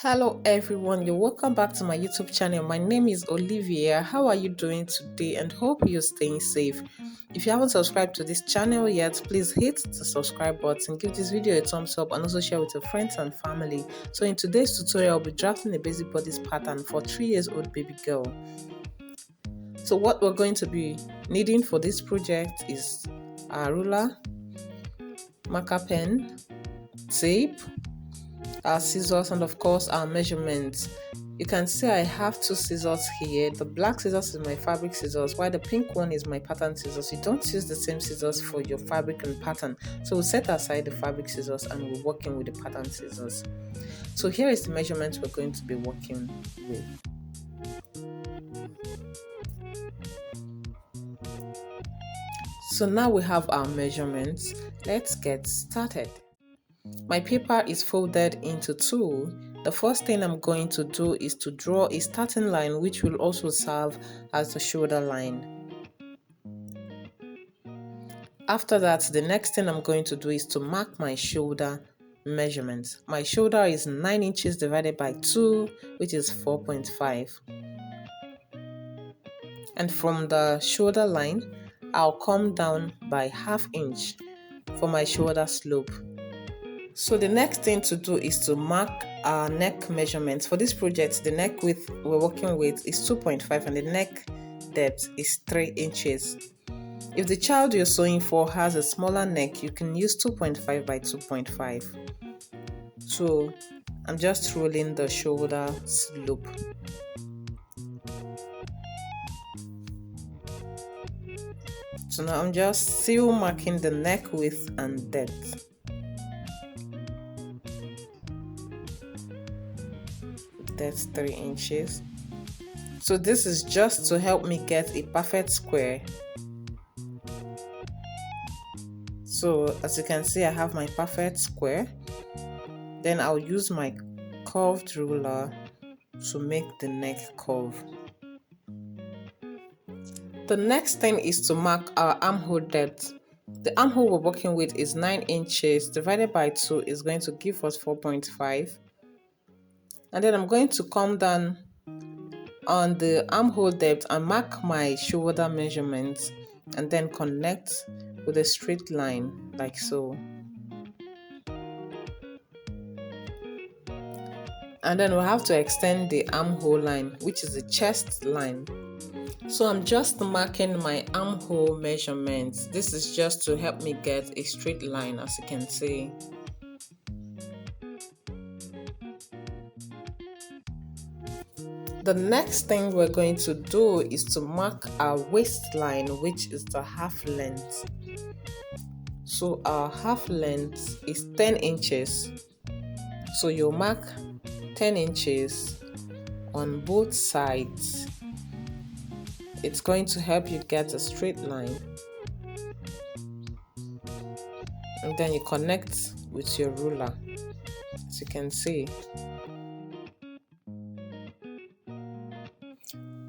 Hello everyone, you're welcome back to my YouTube channel. My name is Olivia. How are you doing today? And hope you're staying safe. If you haven't subscribed to this channel yet, please hit the subscribe button, give this video a thumbs up and also share with your friends and family. So in today's tutorial, I'll be drafting a basic bodice pattern for 3-year-old baby girl. So what we're going to be needing for this project is a ruler, marker pen, tape, our scissors, and of course our measurements. You can see I have two scissors here. The black scissors is my fabric scissors, while the pink one is my pattern scissors. You don't use the same scissors for your fabric and pattern, so we'll set aside the fabric scissors and we're working with the pattern scissors. So here is the measurements we're going to be working with. So now we have our measurements. Let's get started. My paper is folded into two. The first thing I'm going to do is to draw a starting line which will also serve as the shoulder line. After that, the next thing I'm going to do is to mark my shoulder measurements. My shoulder is 9 inches divided by 2, which is 4.5. And from the shoulder line, I'll come down by ½ inch for my shoulder slope. So the next thing to do is to mark our neck measurements. For this project, the neck width we're working with is 2.5 and the neck depth is 3 inches. If the child you're sewing for has a smaller neck, you can use 2.5 by 2.5. So I'm just rolling the shoulder slope. So now I'm just still marking the neck width and depth. That's 3 inches. So this is just to help me get a perfect square. So as you can see, I have my perfect square. Then I'll use my curved ruler to make the neck curve. The next thing is to mark our armhole depth. The armhole we're working with is 9 inches divided by 2 is going to give us 4.5. And then I'm going to come down on the armhole depth and mark my shoulder measurements and then connect with a straight line like so. And then we'll have to extend the armhole line, which is the chest line. So I'm just marking my armhole measurements. This is just to help me get a straight line, as you can see. The next thing we're going to do is to mark our waistline, which is the half length. So our half length is 10 inches. So you'll mark 10 inches on both sides. It's going to help you get a straight line. And then you connect with your ruler, as you can see.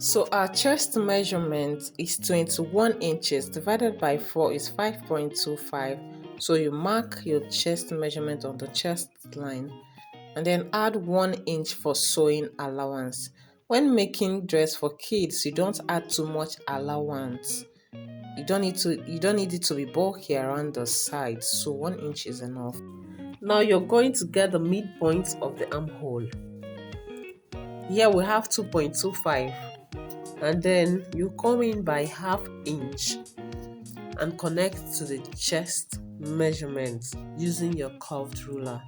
So our chest measurement is 21 inches divided by 4 is 5.25. So you mark your chest measurement on the chest line and then add 1 inch for sewing allowance. When making dress for kids, you don't add too much allowance. You don't need it to be bulky around the sides, so 1 inch is enough. Now you're going to get the midpoint of the armhole. Here we have 2.25. And then you come in by ½ inch and connect to the chest measurement using your curved ruler.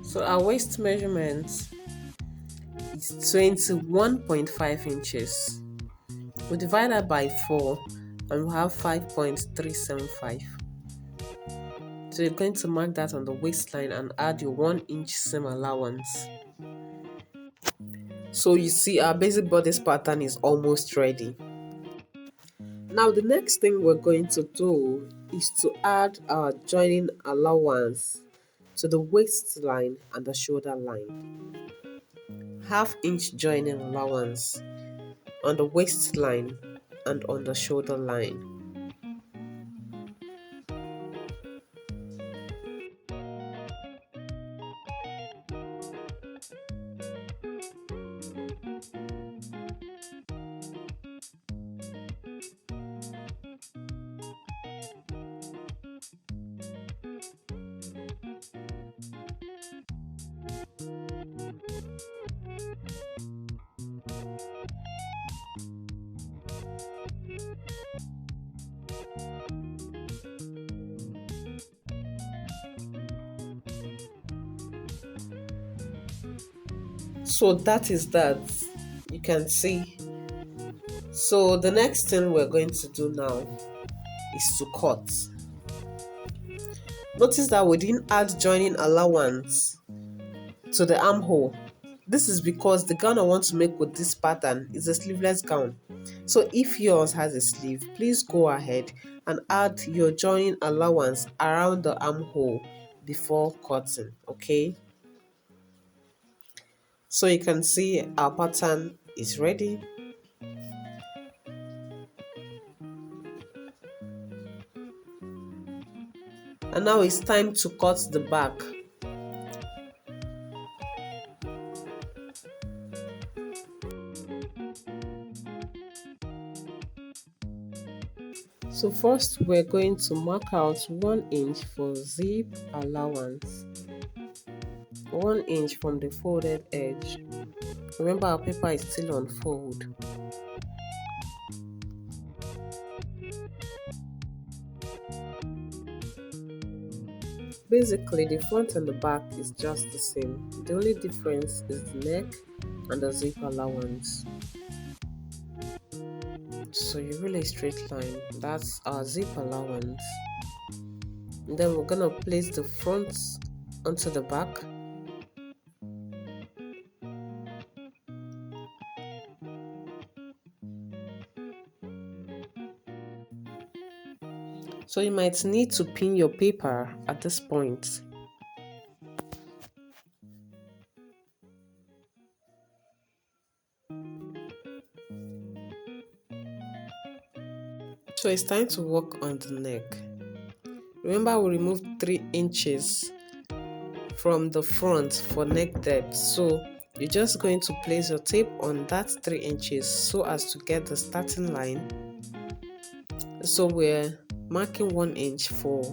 So our waist measurement is 21.5 inches. We divide that by 4 and we have 5.375. So you're going to mark that on the waistline and add your 1 inch seam allowance. So you see our basic bodice pattern is almost ready. Now the next thing we're going to do is to add our joining allowance to the waistline and the shoulder line. Half-inch joining allowance on the waistline and on the shoulder line. So that is that. You can see. So the next thing we're going to do now is to cut. Notice that we didn't add joining allowance to the armhole. This is because the gown I want to make with this pattern is a sleeveless gown. So if yours has a sleeve, please go ahead and add your joining allowance around the armhole before cutting, okay? So you can see our pattern is ready. And now it's time to cut the back. So first we're going to mark out 1 inch for zip allowance. 1 inch from the folded edge. Remember our paper is still on fold. Basically the front and the back is just the same. The only difference is the neck and the zip allowance. So you roll a straight line. That's our zip allowance. And then we're gonna place the front onto the back. So you might need to pin your paper at this point. So it's time to work on the neck. Remember we removed 3 inches from the front for neck depth. So you're just going to place your tape on that 3 inches so as to get the starting line. So we're marking 1 inch for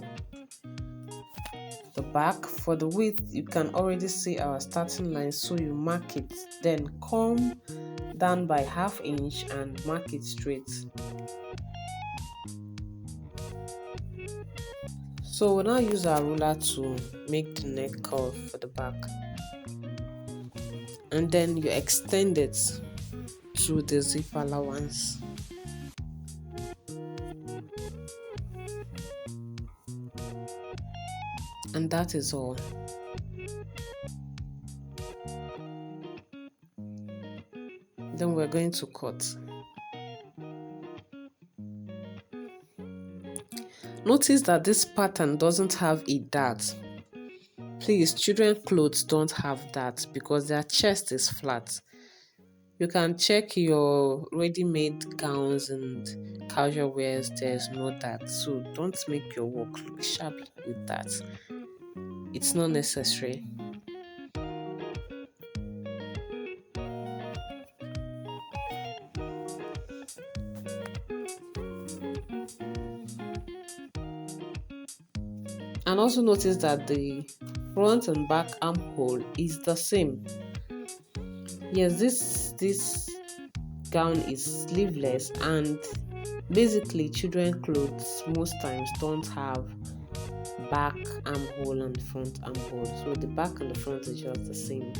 the back. For the width, you can already see our starting line, so you mark it, then come down by ½ inch and mark it straight. So we'll now use our ruler to make the neck curve for the back, and then you extend it to the zip allowance. And that is all. Then we're going to cut. Notice that this pattern doesn't have a dart. Please, children's clothes don't have that because their chest is flat. You can check your ready-made gowns and casual wears, there's no dart. So don't make your work look shabby with that. It's not necessary. And also notice that the front and back armhole is the same. Yes, this gown is sleeveless, and basically children's clothes most times don't have back armhole and front armhole, so the back and the front is just the same.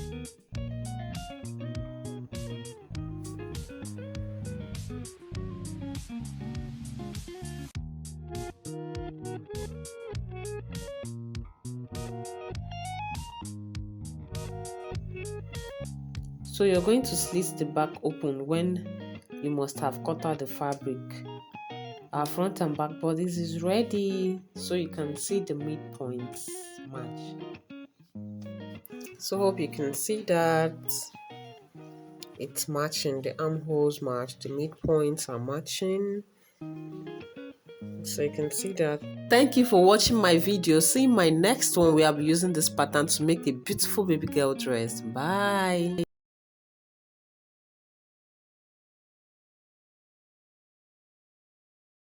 So you're going to slit the back open when you must have cut out the fabric Our front and back bodice is ready, so you can see the midpoints match. So hope you can see that it's matching. The armholes match, the midpoints are matching, so you can see that. Thank you for watching my video. See my next one where I'll be using this pattern to make a beautiful baby girl dress. Bye.